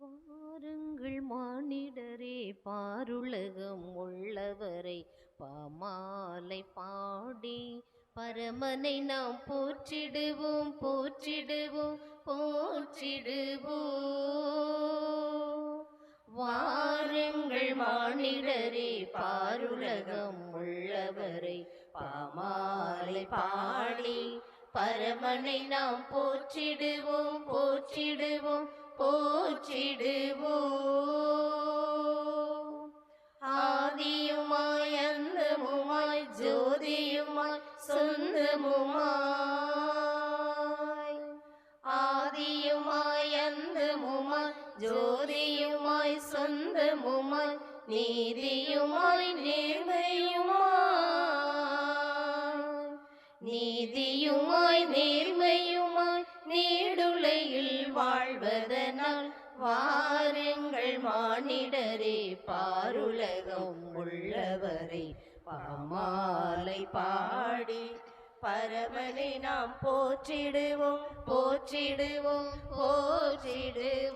பாருங்கள் மானிடரே, பாருலகம் உள்ளவரை பாமாலை பாடி பரமனை நாம் போற்றிடுவோம் போற்றிடுவோம் போற்றிடுவோம். வாருங்கள் மானிடரே, பாருலகம் உள்ளவரை பாமாலை பாடி பரமனை நாம் போற்றிடுவோம் போற்றிடுவோம் போற்றிடுவோம். ஆதியுமாய் அந்தமுமாய் ஜோதியுமாய் சொந்தமுமாய், ஆதியுமாய் அந்தமுமாய் ஜோதியுமாய் சொந்தமுமாய், நீதியுமாய் நேர்மையுமாய், நீதியுமாய் நேர்மையுமாய் நீடுலையில் வாழ்வதனால் வாருங்கள் மானிடரே, பாருலகம் உள்ளவரை பாமாலை பாடி பரமனை நாம் போற்றிடுவோம் போற்றிடுவோம் போற்றிடுவோம்.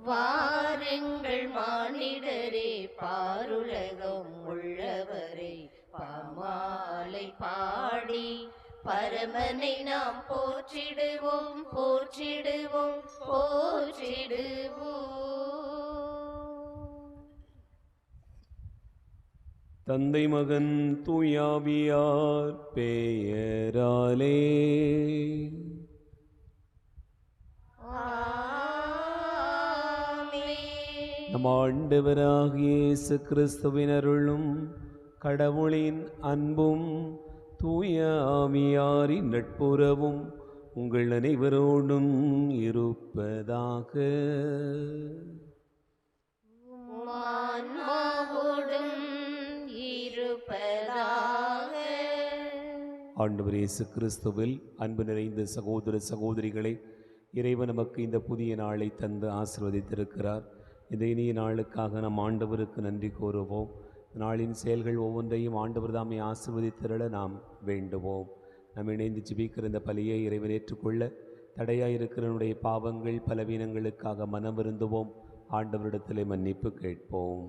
வாருங்கள் மானிடரே, பாருலகம் உள்ளவரை பாமாலை பாடி பரமனை நாம் போற்றிடுவோம் போற்றிடுவோம் போற்றிடுவோம். தந்தை மகன் தூயாவியார் பெயராலே நம் ஆண்டவராகிய இயேசு கிறிஸ்துவின் அருளும் கடவுளின் அன்பும் தூய ஆவியாரின் நட்புறவும் உங்கள் அனைவரோடும் இருப்பதாக. ஆண்டவர் இயேசு கிறிஸ்துவில் அன்பு நிறைந்த சகோதர சகோதரிகளை, இறைவன் நமக்கு இந்த புதிய நாளை தந்து ஆசீர்வதித்திருக்கிறார். இந்த இனிய நாளுக்காக நம் ஆண்டவருக்கு நன்றி கூறுவோம். நாளின் செயல்கள் ஒவ்வொன்றையும் ஆண்டவர் தாமே ஆசீர்வதித்திரள நாம் வேண்டுவோம். நாம் இணைந்து ஜெபிக்கிற இந்த பலியை இறைவன் ஏற்றுக்கொள்ள தடையாயிருக்கிற நம்முடைய பாவங்கள் பலவீனங்களுக்காக மனம் வருந்துவோம். ஆண்டவரிடத்திலே மன்னிப்பு கேட்போம்.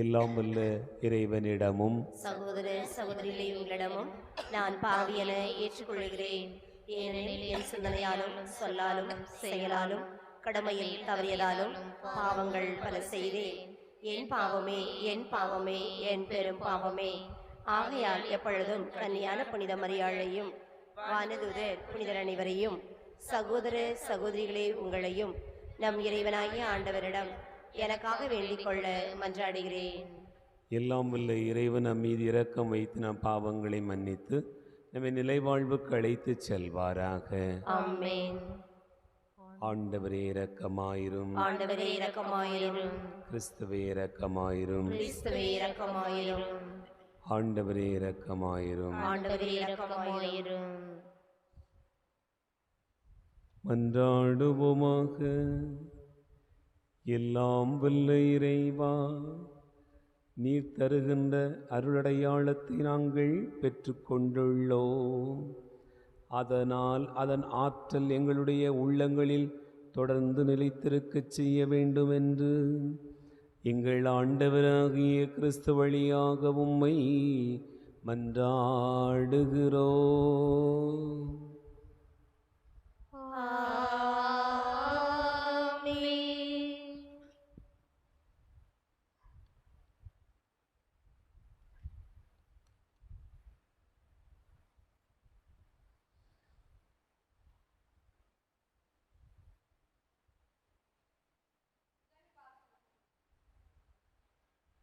எல்லாம் வல்ல இறைவனிடமும் சகோதர சகோதரிகளே, உங்களிடமும் நான் பாவியென ஏற்றுக்கொள்கிறேன். ஏனெனில் என் சிந்தனையாலும் சொல்லாலும் செயலாலும் கடமையில் தவறியதாலும் பாவங்கள் பல செய்தேன். என் பாவமே என் பாவமே என் பெரும் பாவமே. ஆகையால் எப்பொழுதும் கன்னியான புனித மரியாளையும் வானதூதர் புனிதர் அனைவரையும் சகோதர சகோதரிகளே உங்களையும் நம் இறைவனாகிய ஆண்டவரிடம் எனக்காக வேண்டிக் கொள்ள மன்றாடுகிறேன். எல்லாம் வல்ல இறைவன் நம் மீது இரக்கம் வைத்து நம் பாவங்களை மன்னித்து நம்மை நிலைவாழ்வுக்கு அழைத்து செல்வாராக. ஆமென். ஆண்டவரே இரக்கமாயிரும். ஆண்டவரே இரக்கமாயிரும். கிறிஸ்துவே இரக்கமாயிரும். கிறிஸ்துவே இரக்கமாயிரும். ஆண்டவரே இரக்கமாயிரும். ஆண்டவரே இரக்கமாயிரும். மன்றாடுவோமாக. எல்லாம் வல்ல இறைவா, நீர் தருகின்ற அருளடையாளத்தை நாங்கள் பெற்றுக்கொண்டுள்ளோம். அதனால் அதன் ஆற்றல் எங்களுடைய உள்ளங்களில் தொடர்ந்து நிலைத்திருக்கச் செய்ய வேண்டுமென்று எங்கள் ஆண்டவராகிய கிறிஸ்து வழியாக உம்மை மன்றாடுகிறோம்.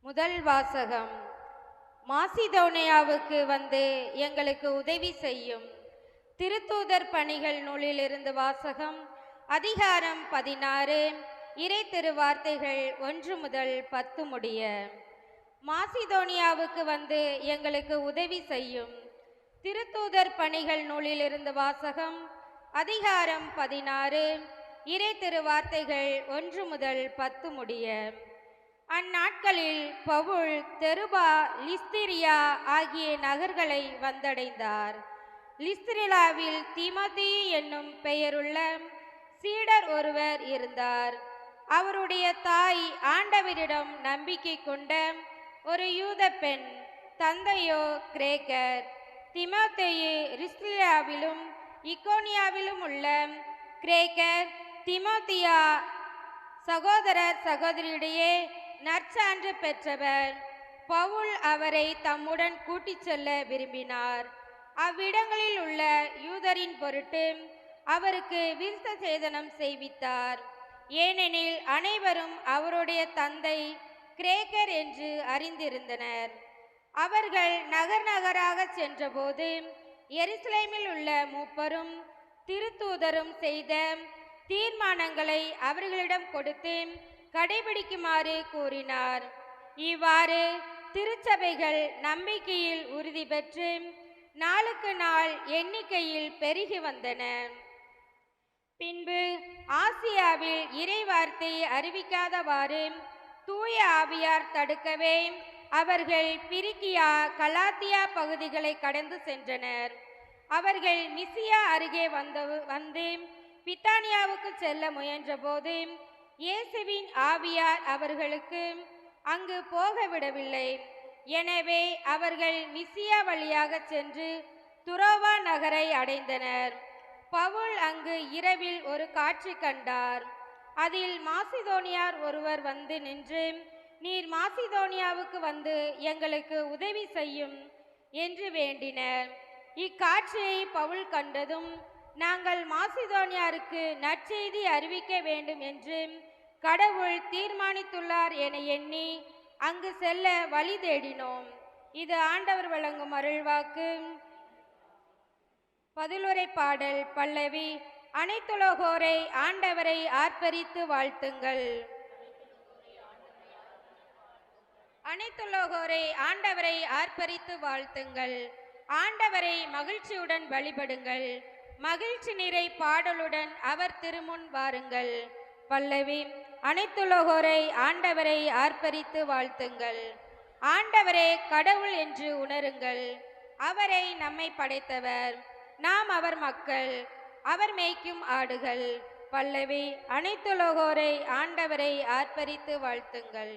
முதல் வாசகம். மாசிதோனியாவுக்கு வந்து எங்களுக்கு உதவி செய்யும். திருத்தூதர் பணிகள் நூலிலிருந்து வாசகம். அதிகாரம் 16, இறை திருவார்த்தைகள் 1 முதல் 10 முடிய. மாசிதோனியாவுக்கு வந்து எங்களுக்கு உதவி செய்யும். திருத்தூதர் பணிகள் நூலிலிருந்து வாசகம். அதிகாரம் 16, இறை திருவார்த்தைகள் 1 முதல் 10 முடிய. அந்நாட்களில் பவுல் தெருபா லிஸ்திரியா ஆகிய நகர்களை வந்தடைந்தார். லிஸ்திரேலாவில் தீமோத்தேயு என்னும் பெயருள்ள சீடர் ஒருவர் இருந்தார். அவருடைய தாய் ஆண்டவரிடம் நம்பிக்கை கொண்ட ஒரு யூத பெண், தந்தையோ கிரேக்கர். தீமோத்தேயு லிஸ்திரேலாவிலும் இக்கோனியாவிலும் உள்ள கிரேக்கர் தீமோத்தியா சகோதரர் சகோதரியிடையே நற்சான்று பெற்றவர். பவுல் அவரை தம்முடன் கூட்டிச் செல்ல விரும்பினார். அவ்விடங்களில் உள்ள யூதரின் பொருட்டு அவருக்கு விருத்த சேதனம் செய்வித்தார். ஏனெனில் அனைவரும் அவருடைய தந்தை கிரேக்கர் என்று அறிந்திருந்தனர். அவர்கள் நகர் நகராக சென்றபோது எருசலேமில் உள்ள மூப்பரும் திருத்தூதரும் செய்த தீர்மானங்களை அவர்களிடம் கொடுத்து கடைபிடிக்குமாறு கூறினார். இவ்வாறு திருச்சபைகள் நம்பிக்கையில் உறுதி பெற்று நாளுக்கு நாள் எண்ணிக்கையில் பெருகி வந்தன. பின்பு ஆசியாவில் இறைவார்த்தை அறிவிக்காதவாறு தூய ஆவியார் தடுக்கவே அவர்கள் பிரிகியா கலாத்தியா பகுதிகளை கடந்து சென்றனர். அவர்கள் மிசியா அருகே வந்து பித்தானியாவுக்கு செல்ல முயன்றபோது இயேசுவின் ஆவியார் அவர்களுக்கு அங்கு போக விடவில்லை. எனவே அவர்கள் மிசியா வழியாக சென்று துரோவா நகரை அடைந்தனர். பவுல் அங்கு இரவில் ஒரு காட்சி கண்டார். அதில் மாசிதோனியார் ஒருவர் வந்து நின்று, நீர் மாசிதோனியாவுக்கு வந்து எங்களுக்கு உதவி செய்யும் என்று வேண்டினர். இக்காட்சியை பவுல் கண்டதும், நாங்கள் மாசிதோனியாருக்கு நற்செய்தி அறிவிக்க வேண்டும் என்று கடவுள் தீர்மானித்துள்ளார் என எண்ணி அங்கு செல்ல வழி தேடினோம். இது ஆண்டவர் வழங்கும் அருள்வாக்கு. பதிலுரை பாடல் பல்லவி. அனைத்துலகோரை ஆண்டவரை ஆர்ப்பரித்து வாழ்த்துங்கள். அனைத்துலகோரை ஆண்டவரை ஆர்ப்பரித்து வாழ்த்துங்கள். ஆண்டவரை மகிழ்ச்சியுடன் வழிபடுங்கள். மகிழ்ச்சி நிறை பாடலுடன் அவர் திருமுன் வாருங்கள். பல்லவி. அனைத்துலகோரை ஆண்டவரை ஆர்ப்பரித்து வாழ்த்துங்கள். ஆண்டவரே கடவுள் என்று உணருங்கள். அவரை நம்மை படைத்தவர், நாம் அவர் மக்கள், அவர் மேய்க்கும் ஆடுகள். பல்லவி. அனைத்துலகோரை ஆண்டவரை ஆர்ப்பரித்து வாழ்த்துங்கள்.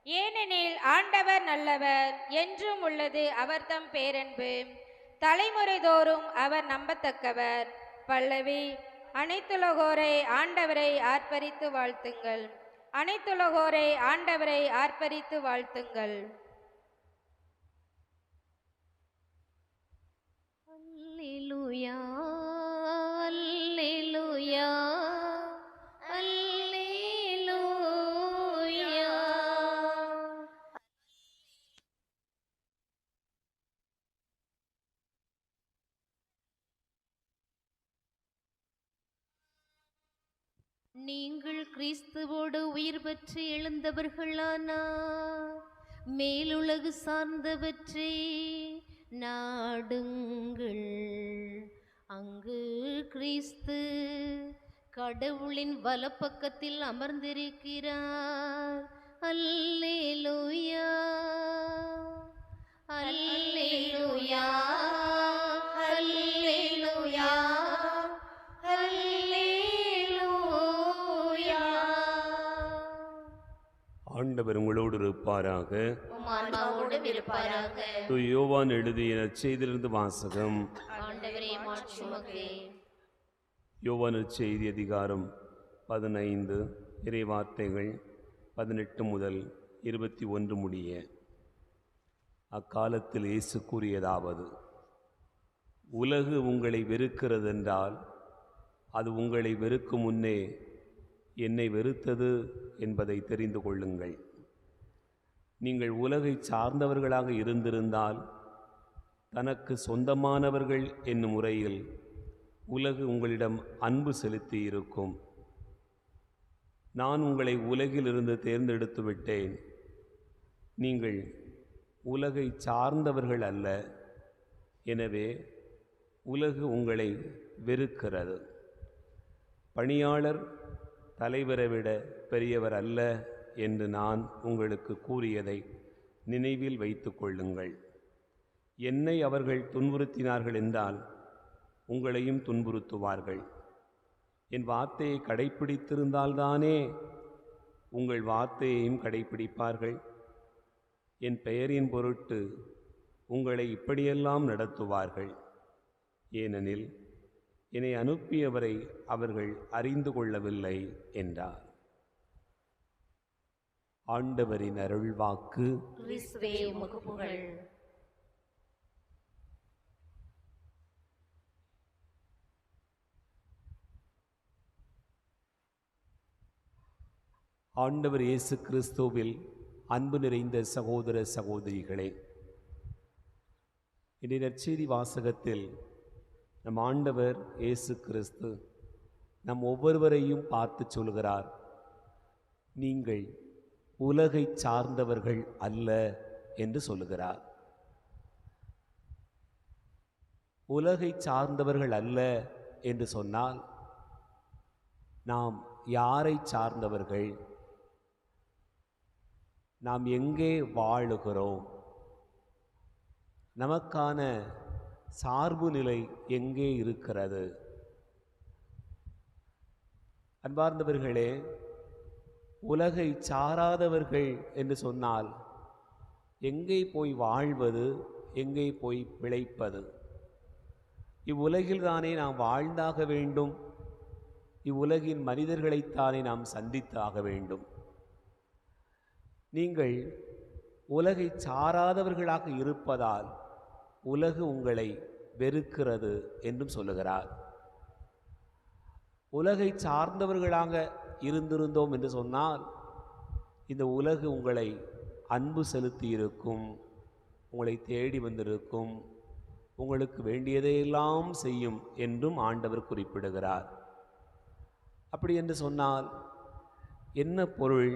ஏனெனில் ஆண்டவர் நல்லவர், என்றும் உள்ளது அவர்தம் பேரன்பு, தலைமுறை தோறும் அவர் நம்பத்தக்கவர். பல்லவி. அனைத்துலகோரை ஆண்டவரை ஆர்ப்பரித்து வாழ்த்துங்கள். அனைத்துலகோரை ஆண்டவரை ஆர்ப்பரித்து வாழ்த்துங்கள். அல்லேலூயா அல்லேலூயா அல்லேலூயா. நீங்கள் கிறிஸ்துவோடு உயிர் பெற்று எழுந்தவர்களானார், மேலுலகு சார்ந்தவற்றை நாடுங்கள். அங்கு கிறிஸ்து கடவுளின் வலப்பக்கத்தில் அமர்ந்திருக்கிறார். அல்லேலூயா அல்லேலூயா அல்லேலூயா அல்லேலூயா. ஆண்டவர் உங்களோடு இருப்பாராக. உம் ஆன்மாவோடும் இருப்பாராக. தூய யோவான் எழுதிய நற்செய்தியிலிருந்து வாசகம். ஆண்டவரே மாட்சி உமக்கே. யோவான் நற்செய்தி அதிகாரம் 15 இறைவார்த்தைகள் 18 முதல் 21 முடிய. அக்காலத்தில் இயேசு கூறியதாவது: உலகு உங்களை வெறுக்கிறதென்றால் அது உங்களை வெறுக்கும் முன்னே என்னை வெறுத்தது என்பதை தெரிந்து கொள்ளுங்கள். நீங்கள் உலகை சார்ந்தவர்களாக இருந்திருந்தால் தனக்கு சொந்தமானவர்கள் என்னும் முறையில் உலகு உங்களிடம் அன்பு செலுத்தி இருக்கும். நான் உங்களை உலகிலிருந்து தேர்ந்தெடுத்து விட்டேன். நீங்கள் உலகை சார்ந்தவர்கள் அல்ல. எனவே உலகு உங்களை வெறுக்கிறது. பணியாளர் தலைவரை விட பெரியவர் அல்ல என்று நான் உங்களுக்கு கூறியதை நினைவில் வைத்து கொள்ளுங்கள். என்னை அவர்கள் துன்புறுத்தினார்கள் என்றால் உங்களையும் துன்புறுத்துவார்கள். என் வார்த்தையை கடைப்பிடித்திருந்தால்தானே உங்கள் வார்த்தையையும் கடைப்பிடிப்பார்கள். என் பெயரின் பொருட்டு உங்களை இப்படியெல்லாம் நடத்துவார்கள். ஏனெனில் என்னை அனுப்பியவரை அவர்கள் அறிந்து கொள்ளவில்லை என்றார். ஆண்டவரின் அருள்வாக்கு. கிறிஸ்துவே உமக்கு புகழ். ஆண்டவர் இயேசு கிறிஸ்துவில் அன்பு நிறைந்த சகோதர சகோதரிகளே, இன்றைய நற்செய்தி வாசகத்தில் நம் ஆண்டவர் இயேசு கிறிஸ்து நம் ஒவ்வொருவரையும் பார்த்து சொல்கிறார், நீங்கள் உலகை சார்ந்தவர்கள் அல்ல என்று சொல்லுகிறார். உலகை சார்ந்தவர்கள் அல்ல என்று சொன்னால் நாம் யாரை சார்ந்தவர்கள்? நாம் எங்கே வாழுகிறோம்? நமக்கான சார்பு நிலை எங்கே இருக்கிறது? அன்பார்ந்தவர்களே, உலகை சாராதவர்கள் என்று சொன்னால் எங்கே போய் வாழ்வது, எங்கே போய் பிழைப்பது? இவ்வுலகில் தானே நாம் வாழ்ந்தாக வேண்டும். இவ்வுலகின் மனிதர்களைத்தானே நாம் சந்தித்தாக வேண்டும். நீங்கள் உலகை சாராதவர்களாக இருப்பதால் உலகு உங்களை வெறுக்கிறது என்றும் சொல்லுகிறார். உலகை சார்ந்தவர்களாக இருந்திருந்தோம் என்று சொன்னால் இந்த உலகு உங்களை அன்பு செலுத்தி இருக்கும், உங்களை தேடி வந்திருக்கும், உங்களுக்கு வேண்டியதையெல்லாம் செய்யும் என்றும் ஆண்டவர் குறிப்பிடுகிறார். அப்படி என்று சொன்னால் என்ன பொருள்?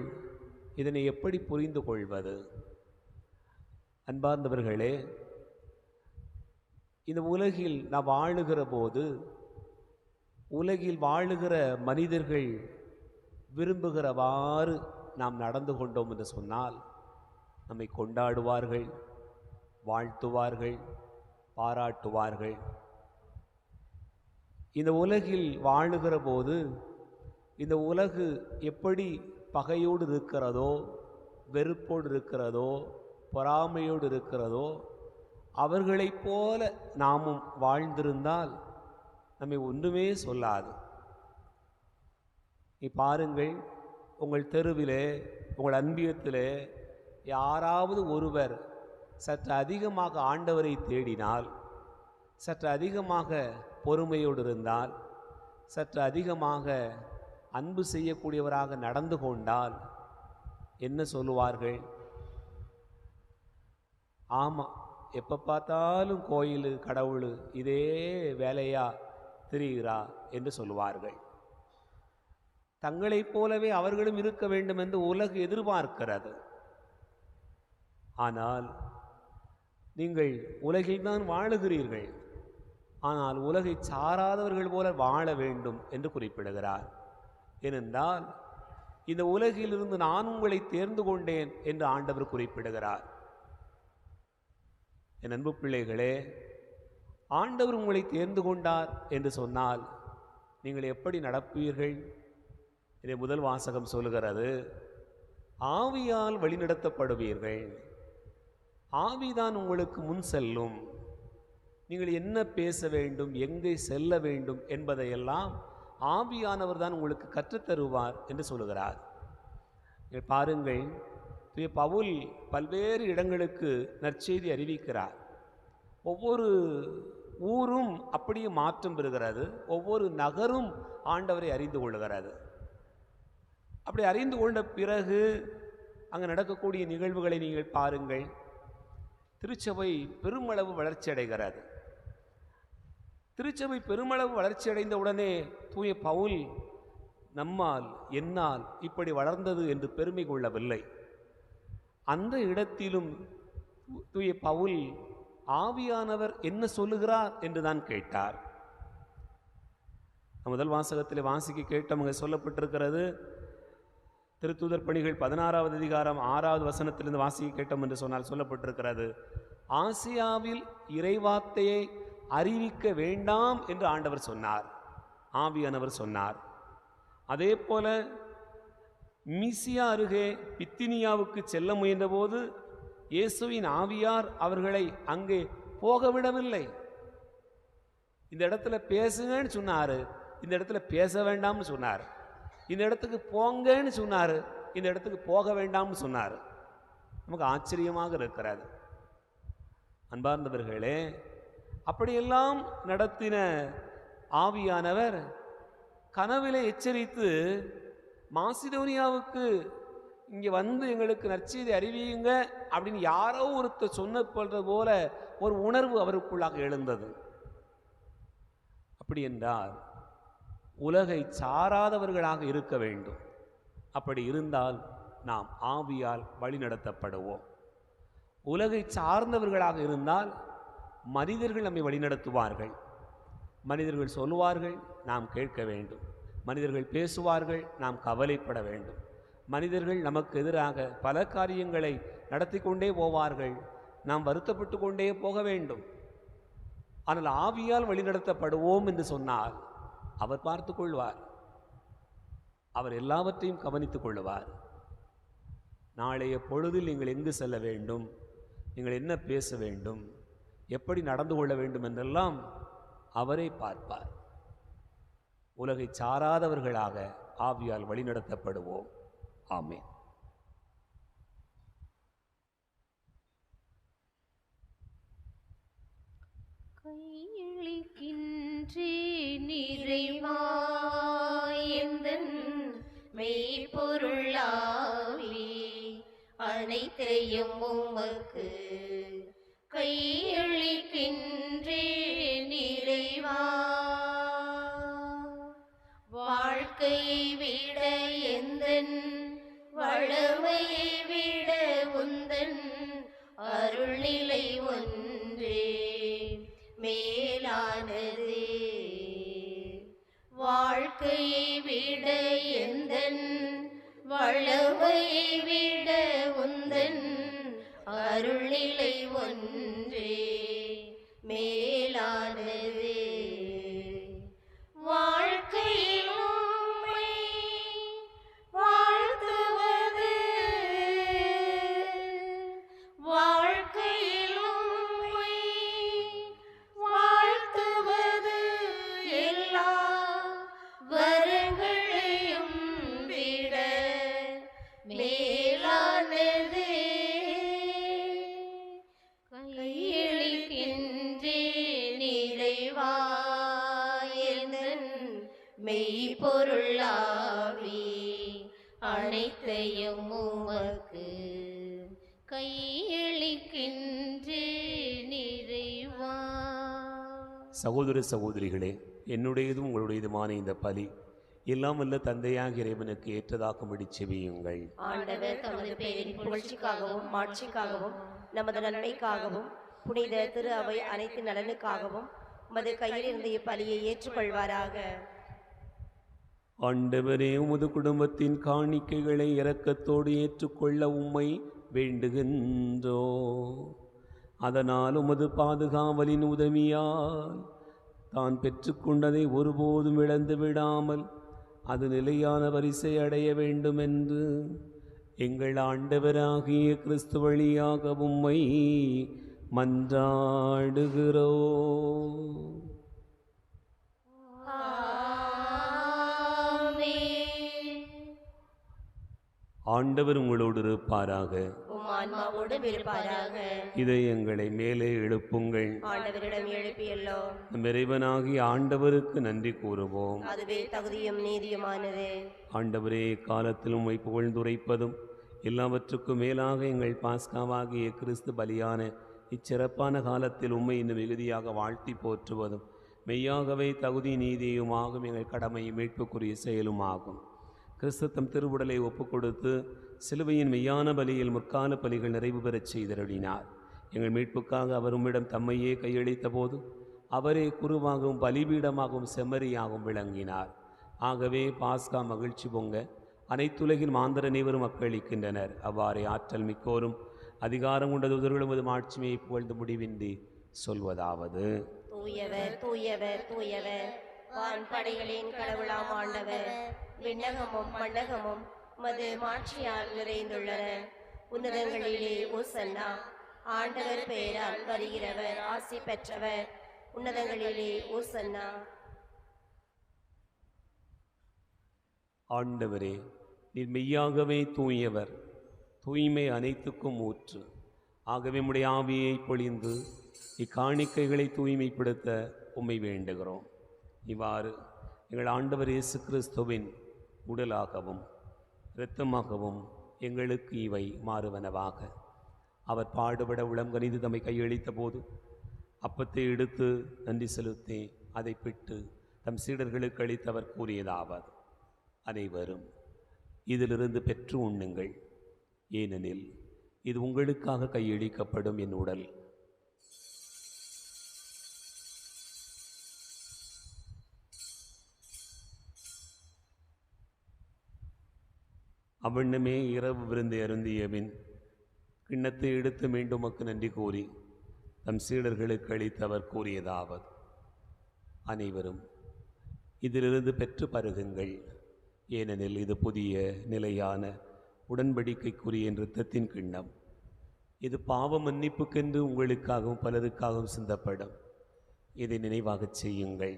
இதனை எப்படி புரிந்து கொள்வது? அன்பார்ந்தவர்களே, இந்த உலகில் நாம் வாழுகிற போது உலகில் வாழுகிற மனிதர்கள் விரும்புகிறவாறு நாம் நடந்து கொண்டோம் என்று சொன்னால் நம்மை கொண்டாடுவார்கள், வாழ்த்துவார்கள், பாராட்டுவார்கள். இந்த உலகில் வாழுகிற போது இந்த உலகு எப்படி பகையோடு இருக்கிறதோ, வெறுப்போடு இருக்கிறதோ, பொறாமையோடு இருக்கிறதோ, அவர்களைப் போல நாமும் வாழ்ந்திருந்தால் நம்மை ஒன்றுமே சொல்லாது. நீ பாருங்கள், உங்கள் தெருவிலே, உங்கள் அன்பியத்திலே யாராவது ஒருவர் சற்று அதிகமாக ஆண்டவரை தேடினால், சற்று அதிகமாக பொறுமையோடு இருந்தால், சற்று அதிகமாக அன்பு செய்யக்கூடியவராக நடந்து கொண்டால் என்ன சொல்லுவார்கள்? ஆமாம், எப்போ பார்த்தாலும் கோயில் கடவுள் இதே வேலையா திரிகிறா என்று சொல்லுவார்கள். தங்களைப் போலவே அவர்களும் இருக்க வேண்டும் என்று உலகு எதிர்பார்க்கிறது. ஆனால் நீங்கள் உலகில்தான் வாழுகிறீர்கள், ஆனால் உலகை சாராதவர்கள் போல வாழ வேண்டும் என்று குறிப்பிடுகிறார். ஏனென்றால் இந்த உலகிலிருந்து நான் உங்களை தேர்ந்து கொண்டேன் என்று ஆண்டவர் குறிப்பிடுகிறார். என் அன்பு பிள்ளைகளே, ஆண்டவர் உங்களை தேர்ந்து கொண்டார் என்று சொன்னால் நீங்கள் எப்படி நடப்பீர்கள்? இதை முதல் வாசகம் சொல்லுகிறது, ஆவியால் வழிநடத்தப்படுவீர்கள். ஆவிதான் உங்களுக்கு முன் செல்லும். நீங்கள் என்ன பேச வேண்டும், எங்கே செல்ல வேண்டும் என்பதையெல்லாம் ஆவியானவர் தான் உங்களுக்கு கற்றுத்தருவார் என்று சொல்லுகிறார். பாருங்கள், பவுல் பல்வேறு இடங்களுக்கு நற்செய்தி அறிவிக்கிறார். ஒவ்வொரு ஊரும் அப்படியே மாற்றம் பெறுகிறது, ஒவ்வொரு நகரும் ஆண்டவரை அறிந்து கொள்ளுகிறது. அப்படி அறிந்து கொண்ட பிறகு அங்கே நடக்கக்கூடிய நிகழ்வுகளை நீங்கள் பாருங்கள். திருச்சபை பெருமளவு வளர்ச்சி அடைகிறது. திருச்சபை பெருமளவு வளர்ச்சி அடைந்த உடனே தூய பவுல் நம்மால் என்னால் இப்படி வளர்ந்தது என்று பெருமை கொள்ளவில்லை. அந்த இடத்திலும் தூய பவுல் ஆவியானவர் என்ன சொல்லுகிறார் என்று தான் கேட்டார். முதல் வாசகத்தில் வாசிக்க கேட்டவங்க சொல்லப்பட்டிருக்கிறது, திருத்தூதர் பணிகள் 16வது அதிகாரம் 6வது வசனத்திலிருந்து வாசிக்க கேட்டோம் என்று சொன்னால் சொல்லப்பட்டிருக்கிறது, ஆசியாவில் இறைவார்த்தையை அறிவிக்க வேண்டாம் என்று ஆண்டவர் சொன்னார், ஆவியானவர் சொன்னார். அதே போல மீசியா அருகே பித்தினியாவுக்கு செல்ல முயன்றபோது இயேசுவின் ஆவியார் அவர்களை அங்கே போக விடவில்லை. இந்த இடத்துல பேசுங்கன்னு சொன்னார், இந்த இடத்துல பேச வேண்டாம்னு சொன்னார். இந்த இடத்துக்கு போங்கன்னு சொன்னார், இந்த இடத்துக்கு போக வேண்டாம்னு சொன்னார். நமக்கு ஆச்சரியமாக இருக்கிறது. அன்பார்ந்தவர்களே, அப்படியெல்லாம் நடத்தின ஆவியானவர் கனவிலே எச்சரித்து மாசிதோனியாவுக்கு இங்கே வந்து எங்களுக்கு நற்செய்தி அறிவியுங்க அப்படின்னு யாரோ ஒருத்தர் சொன்னது போல ஒரு உணர்வு அவருக்குள்ளாக எழுந்தது. அப்படி என்றால் உலகை சாராதவர்களாக இருக்க வேண்டும். அப்படி இருந்தால் நாம் ஆவியால் வழிநடத்தப்படுவோம். உலகை சார்ந்தவர்களாக இருந்தால் மனிதர்கள் நம்மை வழிநடத்துவார்கள். மனிதர்கள் சொல்லுவார்கள், நாம் கேட்க வேண்டும். மனிதர்கள் பேசுவார்கள், நாம் கவலைப்பட வேண்டும். மனிதர்கள் நமக்கு எதிராக பல காரியங்களை நடத்தி கொண்டே போவார்கள், நாம் வருத்தப்பட்டு கொண்டே போக வேண்டும். ஆனால் ஆவியால் வழிநடத்தப்படுவோம் என்று சொன்னால் அவர் பார்த்து கொள்வார், அவர் எல்லாவற்றையும் கவனித்துக் கொள்வார். நாளைய பொழுதில் நீங்கள் எங்கு செல்ல வேண்டும், நீங்கள் என்ன பேச வேண்டும், எப்படி நடந்து கொள்ள வேண்டும் என்றெல்லாம் அவரை பார்ப்பார். உலகை சாராதவர்களாக ஆவியால் வழிநடத்தப்படுவோம். ஆமென். கையளிக்கின்றே நிறைவா எந்தன் மெய்ப்பொருளாவி அனைத்தையும் உமக்கு கையளிக்கின்றே நிறைவா. வாழ்க்கையை விட எந்தன் வளமையை விட உந்தன் அருள்நிலை ஒன்றே மேலானதே. வாழ்க்கையை விட எந்தன் வளமையை விட உந்தன் அருள்நிலை ஒன்றே மேலானதே. வாழ்க்கையில் உம்மை வாழ்த்துவது, வாழ்க்கையில் உம்மை வாழ்த்துவது எல்லா வரங்களையும் விட மேலானதே. கையளிக்கின்றேன் இறைவா எந்தன் மெய்ப்பொருளாவி அனைத்தையும் உமக்கு கையளிக்கின்றேன் இறைவா. சகோதர சகோதரிகளே, என்னுடையதும் உங்களுடையதுமான இந்த பலி எல்லாம் வல்ல தந்தையாக இறைவனுக்கு ஏற்றதாக்கும்படி செவியுங்கள். ஆண்டவர் தமது பெயரின் புகழ்ச்சிக்காகவும் மாட்சிக்காகவும் நமது நன்மைக்காகவும் புனித திரு அவை அனைத்து நலனுக்காகவும் உமது கையில் இருந்த இப்பலியை ஏற்றுக்கொள்வாராக. ஆண்டவரே, உமது குடும்பத்தின் காணிக்கைகளை இரக்கத்தோடு ஏற்றுக்கொள்ள உம்மை வேண்டுகின்றோ. அதனால் உமது பாதுகாவலின் உதவியால் தான் பெற்றுக்கொண்டதை ஒருபோதும் இழந்து விடாமல் அது நிலையான வரிசை அடைய வேண்டுமென்று எங்கள் ஆண்டவராகிய கிறிஸ்து வழியாக உம்மை மன்றாடுகிறோம். ஆண்டவர் உங்களோடு இருப்பாராக. உம் ஆன்மாவோடும் இருப்பாராக. இதயங்களை மேலே எழுப்புங்கள். ஆண்டவரிடம் எழுப்பியல்லோம். நம் இறைவனாகிய ஆண்டவருக்கு நன்றி கூறுவோம். அதுவே தகுதியும் நீதியுமானது. ஆண்டவரே, காலத்தில் உம்மை புகழ்ந்துரைப்பதும் எல்லாவற்றுக்கும் மேலாக எங்கள் பாஸ்காவாகிய கிறிஸ்து பலியான இச்சிறப்பான காலத்தில் உம்மை இன்னும் மிகுதியாக வாழ்த்தி போற்றுவதும் மெய்யாகவே தகுதி நீதியுமாகும் எங்கள் கடமை மீட்புக்குரிய செயலுமாகும். கிறிஸ்து தம் திருவுடலை ஒப்புக் கொடுத்து சிலுவையின் மெய்யான பலியில் முற்கால பலிகள் நிறைவு பெறச் செய்தருளினார். எங்கள் மீட்புக்காக அவர் உம்மிடம் தம்மையே கையளித்த போது அவரே குருவாகவும் பலிபீடமாகவும் செம்மறியாகவும் விளங்கினார். ஆகவே பாஸ்கா மகிழ்ச்சி பொங்க அனைத்துலகின் மாந்தர் அனைவரும் மக்களிக்கின்றனர். அவ்வாறே ஆற்றல் மிக்கோரும் அதிகாரம் கொண்ட தூதர்களும் ஆட்சிமையை புகழ்ந்து முடிவின்றி சொல்வதாவது: தூயவர் தூயவர் தூயவர் வான்படைகளின் கடவுளாம் ஆண்டவர். விண்ணகமும் மண்ணகமும் மது மாட்சியால் நிறைந்துள்ளன. உன்னதங்களிலே ஓசன்னா. ஆண்டவர் பெயரால் வருகிறவர் ஆசி பெற்றவர். உன்னதங்களிலே ஓசன்னா. ஆண்டவரே, நீர் மெய்யாகவே தூயவர், தூய்மை அனைத்துக்கும் ஊற்று. ஆகவே உம்முடைய ஆவியை பொழிந்து இக்காணிக்கைகளை தூய்மைப்படுத்த உம்மை வேண்டுகிறோம். இவ்வாறு எங்கள் ஆண்டவர் இயேசு கிறிஸ்துவின் உடலாகவும் இரத்தமாகவும் எங்களுக்கு இவை மாறுவனவாக. அவர் பாடுபட உளம் கனிந்து தம்மை கையளித்த போது அப்பத்தை எடுத்து நன்றி செலுத்தி அதை பிட்டு தம் சீடர்களுக்கு அளித்து அவர் கூறியதாவது: அனைவரும் இதிலிருந்து பெற்று உண்ணுங்கள், ஏனெனில் இது உங்களுக்காக கையளிக்கப்படும் என் உடல். அவ்வண்ணமே இரவு விருந்து அருந்தியபின் கிண்ணத்தை எடுத்து மீண்டும் மக்கு நன்றி கூறி தம் சீடர்களுக்கு அளித்து அவர் கூறியதாவது: அனைவரும் இதிலிருந்து பெற்று பருகுங்கள், ஏனெனில் இது புதிய நிலையான உடன்படிக்கைக்குரிய இரத்தத்தின் கிண்ணம். இது பாவ மன்னிப்புக்கென்று உங்களுக்காகவும் பலருக்காகவும் சிந்தப்படும். இதை நினைவாகச் செய்யுங்கள்.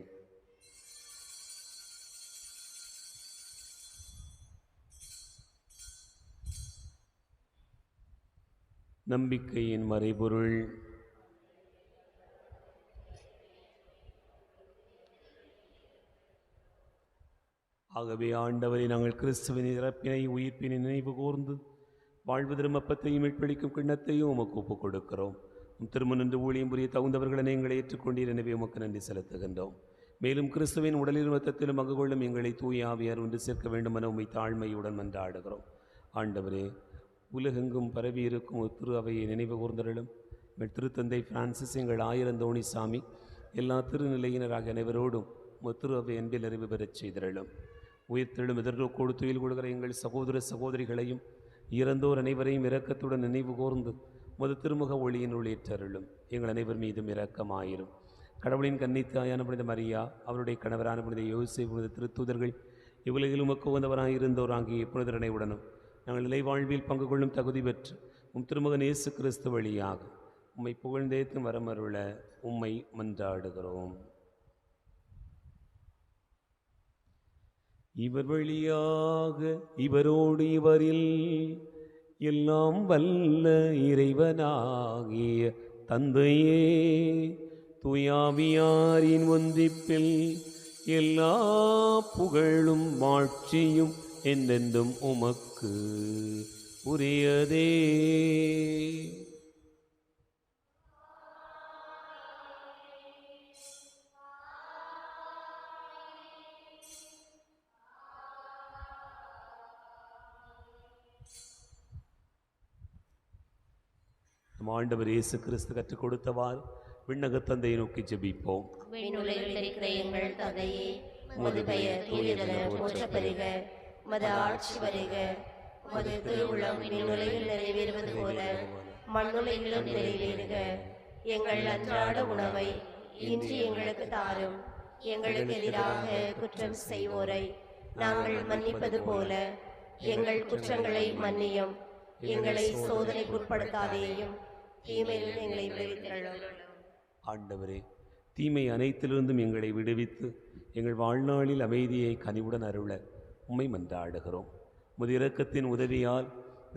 நம்பிக்கையின் மறைபொருள். ஆகவே ஆண்டவரை, நாங்கள் கிறிஸ்துவின் இறப்பினை உயிர்ப்பினை நினைவு கூர்ந்து வாழ்வு திருமப்பத்தையும் மீட்பளிக்கும் கிண்ணத்தையும் உமக்கு ஒப்புக் கொடுக்கிறோம். திருமணன்று ஊழியம் புரிய தகுந்தவர்களை எங்களை ஏற்றுக்கொண்டீர், எனவே உமக்கு நன்றி செலுத்துகின்றோம். மேலும் கிறிஸ்துவின் உடலில் இரத்தத்திலும் பங்கு கொள்ளும் எங்களை தூய ஆவியார் ஒன்று சேர்க்க வேண்டுமென உம்மை தாழ்மையுடன் மன்றாடுகிறோம். ஆண்டவரே, உலகெங்கும் பரவியிருக்கும் திரு அவையை நினைவு கூர்ந்தருளும். எங்கள் திருத்தந்தை பிரான்சிஸ், எங்கள் ஆயிரந்தோணிசாமி, எல்லா திருநிலையினராக அனைவரோடும் திரு அவை அன்பில் அறிவு பெறச் செய்தருளும். உயிர்த்தெழும் எதிர்நோக்கோடு துயில் கொடுக்கிற எங்கள் சகோதர சகோதரிகளையும் இறந்தோர் அனைவரையும் இரக்கத்துடன் நினைவு கூர்ந்து முது திருமுக ஒளியின் உள்ளேற்றருளும். எங்கள் அனைவர் மீதும் இரக்கமாயிரும். கடவுளின் கன்னித்தாயான புனித மரியா, அவருடைய கணவரான புனித யோசேப்பு, புனித திருத்தூதர்கள், இவ்வுலகில் உமக்கு உகந்தவராயிருந்தோர் ஆகிய புனிதர் அனைவருடனும் நாங்கள் நிலை வாழ்வில் பங்கு கொள்ளும் தகுதி பெற்று திருமகன் இயேசு கிறிஸ்து வழியாக உம்மை புகழ்ந்தேத்தும் வரமருள உம்மை மன்றாடுகிறோம். இவர் வழியாக இவரோடு இவரில் எல்லாம் வல்ல இறைவனாகிய தந்தையே, தூயாவியாரின் ஒன்றிப்பில் எல்லா புகழும் வாழ்ச்சியும் என்றென்றும் உமக்கு உரியதே. ஆண்டவர் இயேசு கிறிஸ்து கற்றுக் கொடுத்தவாறு விண்ணக தந்தையை நோக்கி ஜெபிப்போம். விண்ணுலகில் இருக்கிற எங்கள் தந்தையே, உமது பெயர் தூயதென போற்றப் பெறுக. உமது ஆட்சி வருக. உமது திருவுளம் விண்ணுலகில் நிறைவேறுவது போல மண்ணுலகிலும் நிறைவேறுக. எங்கள் அன்றாட உணவை இன்று எங்களுக்கு தாரும். எங்களுக்கு எதிராக குற்றம் செய்வோரை நாங்கள் மன்னிப்பது போல எங்கள் குற்றங்களை மன்னியும். எங்களை சோதனைக்குட்படுத்தாதேயும், தீமையில் எங்களை விடுவித்தருளும். ஆண்டவரே, தீமை அனைத்திலிருந்தும் எங்களை விடுவித்து எங்கள் வாழ்நாளில் அமைதியை கனிவுடன் அருள உம்மை மன்றாடுகிறோம். உமது இரக்கத்தின் உதவியால்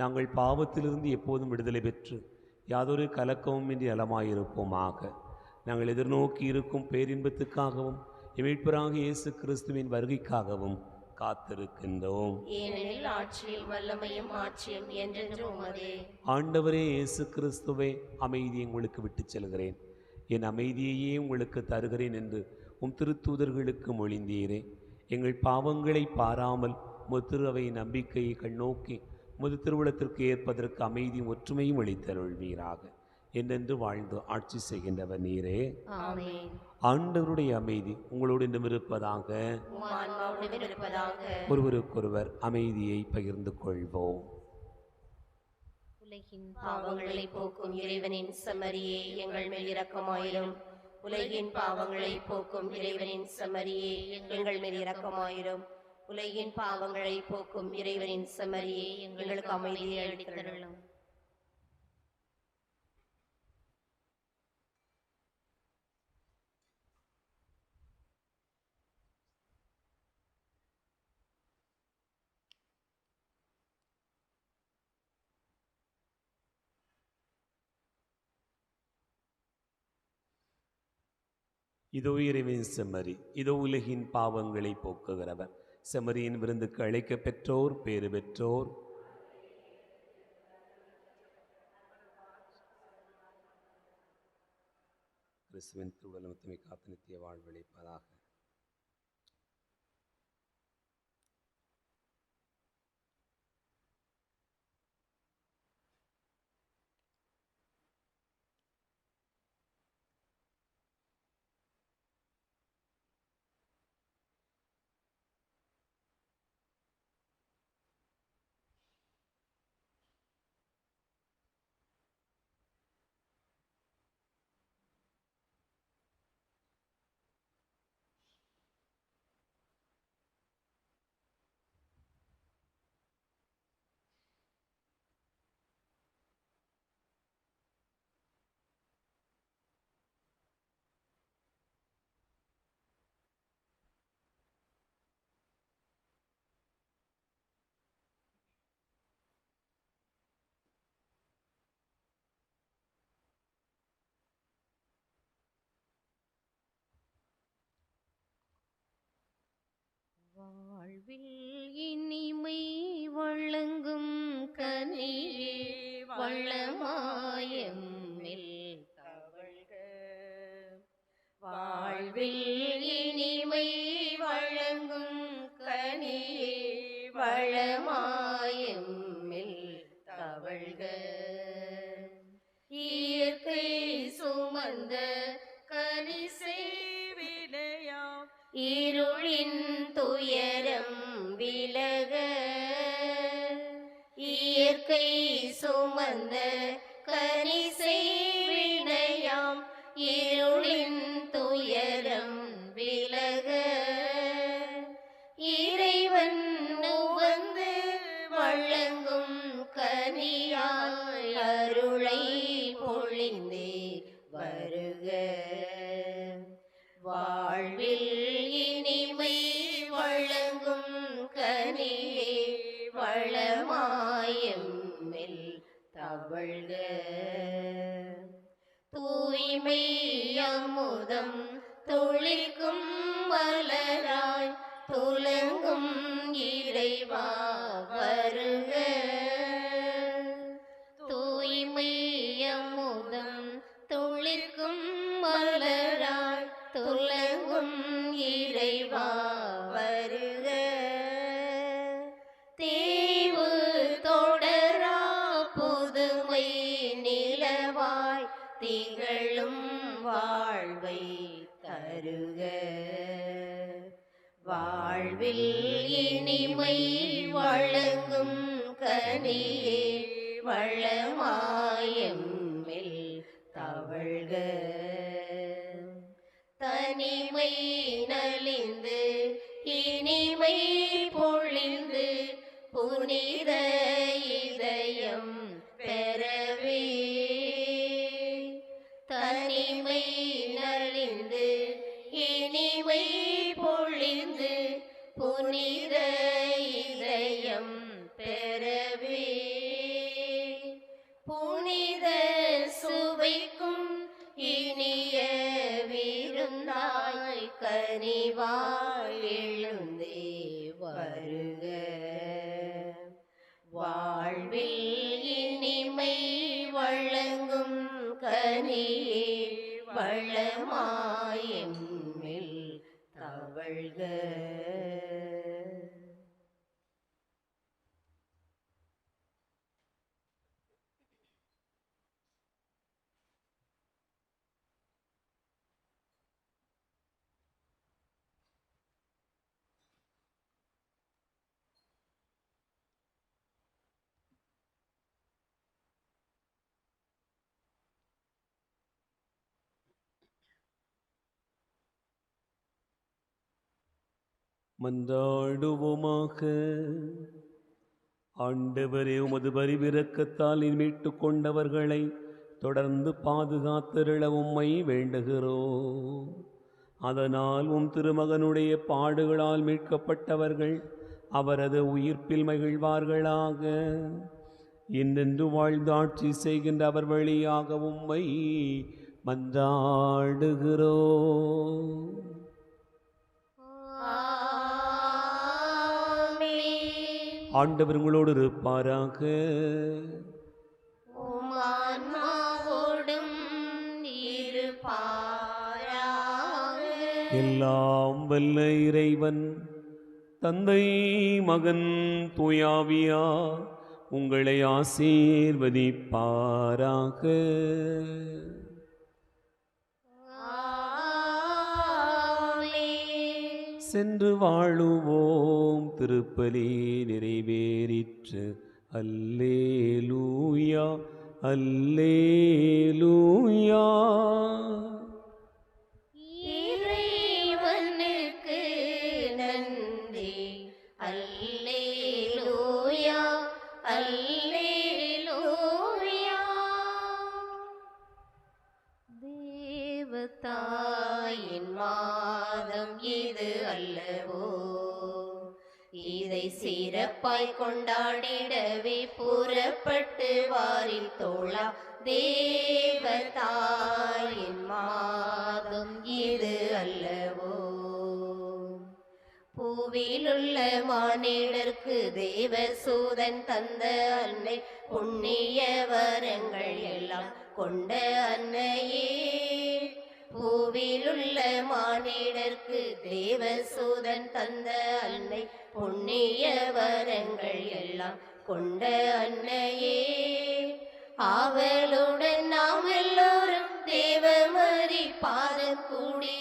நாங்கள் பாவத்திலிருந்து எப்போதும் விடுதலை பெற்று யாதொரு கலக்கமும் இன்றி நலமாயிருப்போமாக. நாங்கள் எதிர்நோக்கி இருக்கும் பேரின்பத்துக்காகவும் மீட்பராக இயேசு கிறிஸ்துவின் வருகைக்காகவும் காத்திருக்கின்றோம். ஏனெனில் ஆட்சியும் வல்லமையும் ஆட்சியும் என்றென்றும் உமதே. ஆண்டவரே இயேசு கிறிஸ்துவே, அமைதியை உங்களுக்கு விட்டுச் செல்கிறேன், என் அமைதியையே உங்களுக்கு தருகிறேன் என்று திருத்தூதர்களுக்கு மொழிந்தீரே. எங்கள் பாவங்களை பாராமல் திரு அவை நம்பிக்கையை கண்ணோக்கி திருவுளத்திற்கு ஏற்பதற்கு அமைதியும் ஒற்றுமையும் அளித்தருள்வீராக. என்றென்று வாழ்ந்து ஆட்சி செய்கின்றவர் நீரே. ஆமென். ஆண்டவருடைய அமைதி உங்களோடு இன்னும் இருப்பதாக. ஒருவருக்கொருவர் அமைதியை பகிர்ந்து கொள்வோம். உலகின் பாவங்களை போக்கும் இறைவனின் செம்மறியே, எங்கள் மேல் இரக்கமாயிரும். உலகின் பாவங்களை போக்கும் இறைவனின் செம்மறியே, எங்கள் மேல் இரக்கமாயிரும். உலகின் பாவங்களை போக்கும் இறைவனின் செம்மறியே, எங்களுக்கு அமைதியை அளித்தருளும். இதோ இறைவனின் செம்மறி, இதோ உலகின் பாவங்களை போக்குகிறவர். செம்மறியின் விருந்துக்கு அழைக்க பெற்றோர் பேறு பெற்றோர். கிறிஸ்துவின் திருவுடல் காத்து நித்திய வாழ்வழிப்பதாக. வாழ்வில் இனிமை வழங்கும் கனியே வளமாயம்மில் தவழ்க. வாழ்வில் இனிமை வழங்கும் கனியே வளமாயம்மில் தவழ்க. இயற்கை சுமந்த கரிசை வினையாம் இருளின் துயரம் விலக. இயற்கை சுமந்த கரிசை வினையாம் இருளின் துயரம் விலக. இறைவன் உவந்து வழங்கும் கனியாய் அருளை பொழிந்தே வருக. வாழ்வில் இனிமை வழங்கும் கனியே வளமாயம்மில் தவழ்க. தூய்மை அமுதம் துளிக்கும் மலராய் துலங்கும் இறைவா வருக. தூய்மை அமுதம் துளிர்க்கும் மலராய் துலங்கும் இறைவா வருக. தீவு தொடரா புதுமை நிலவாய் திகழும் வாழ்வை தருக. வாழ்வில் இனிமை வழங்கும் கனியே வளமாயம்மில் தவழ்க. தனிமை நலிந்து இனிமை பொழிந்து புனித இதயம் பெறவே. தனிமை நலிந்து இனிமை பொழிந்து புனித இதயம் பெறவே. புனித சுவைக்கும் இனிய விருந்தாய் கனிவாய் எழுந்தே வருக. வாழ்வில் இனிமை வழங்கும் கனியே வளமாயம்மில் தவழ்க. மன்றாடுவோமாக. ஆண்டவரே, உமது பரிவிரக்கத்தால் மீட்டு கொண்டவர்களை தொடர்ந்து பாதுகாத்திருள உம்மை வேண்டுகிறோம். அதனால் திருமகனுடைய பாடுகளால் மீட்கப்பட்டவர்கள் அவரது உயிர்ப்பில் மகிழ்வார்களாக. இன்னென்று வாழ்ந்து ஆட்சி செய்கின்ற அவர் வழியாக உம்மை மன்றாடுகிறோம். ஆண்டவர் உங்களோடு இருப்பாராக. உம்மான்மாவோடும் இருப்பாராக. எல்லாம் வல்ல இறைவன் தந்தை, மகன், தூயாவியா உங்களை ஆசீர்வதிப்பாராக. சென்று வாழுவோம். திருப்பலி நிறைவேறிற்று. அல்லேலூயா, அல்லேலூயா. இறைவனுக்கு நன்றி. அல்லேலூயா, அல்லேலூயா. தேவதாயின் மாதம் இது அல்லவோ, இதை சிறப்பாய் கொண்டாடிடவே புறப்பட்டு வாரில் தோழா. தேவதாயின் மாதம் இது அல்லவோ, பூவிலுள்ள மானிடர்க்கு தேவசூதன் தந்த அன்னை, புண்ணிய வரங்கள் எல்லாம் கொண்ட அன்னையே. பூவிலுள்ள மானிடர்க்கு தேவசூதன் தந்த அன்னை, புண்ணிய வரங்கள் எல்லாம் கொண்ட அன்னையே. ஆவலுடன் நாம் எல்லோரும் தேவமரி பாதம் கூடி,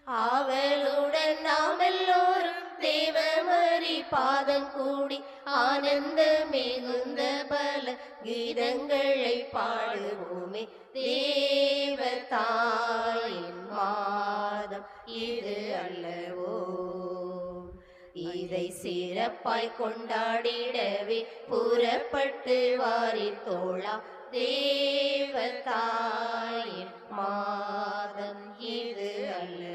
ஆவலுடன் நாம் எல்லோரும் தேவமரி பாதம் கூடி, ஆனந்த மிகுந்த பல கீதங்களை பாடுவோமே. தேவதாயின் மாதம் இது அல்லவோ, இதை சிறப்பாய் கொண்டாடிடவே புறப்பட்டு வாரில் தோழா. தேவதாயின் மாதம் இது அல்ல.